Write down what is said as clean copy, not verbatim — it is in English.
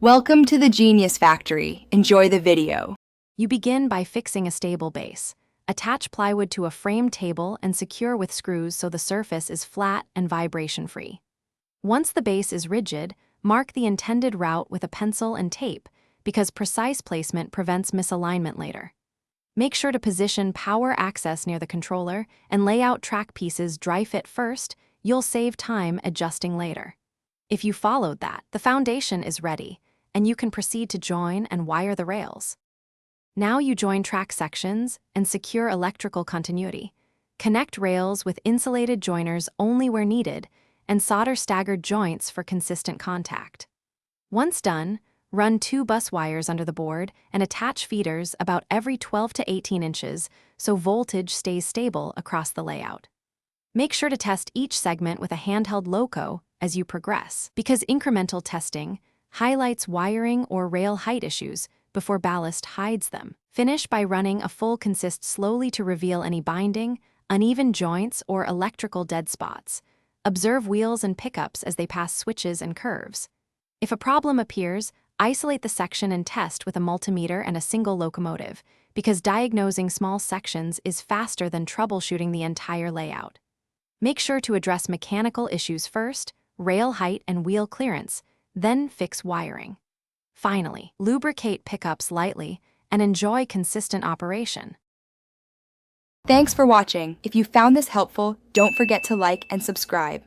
Welcome to the Genius Factory. Enjoy the video. You begin by fixing a stable base. Attach plywood to a frame table and secure with screws so the surface is flat and vibration-free. Once the base is rigid, mark the intended route with a pencil and tape because precise placement prevents misalignment later. Make sure to position power access near the controller and lay out track pieces dry fit first. You'll save time adjusting later. If you followed that, the foundation is ready, and you can proceed to join and wire the rails. Now you join track sections and secure electrical continuity. Connect rails with insulated joiners only where needed, and solder staggered joints for consistent contact. Once done, run 2 bus wires under the board and attach feeders about every 12 to 18 inches so voltage stays stable across the layout. Make sure to test each segment with a handheld loco as you progress, because incremental testing highlights wiring or rail height issues before ballast hides them. Finish by running a full consist slowly to reveal any binding, uneven joints, or electrical dead spots. Observe wheels and pickups as they pass switches and curves. If a problem appears, isolate the section and test with a multimeter and a single locomotive, because diagnosing small sections is faster than troubleshooting the entire layout. Make sure to address mechanical issues first, rail height and wheel clearance, then fix wiring. Finally, lubricate pickups lightly and enjoy consistent operation. Thanks for watching. If you found this helpful, don't forget to like and subscribe.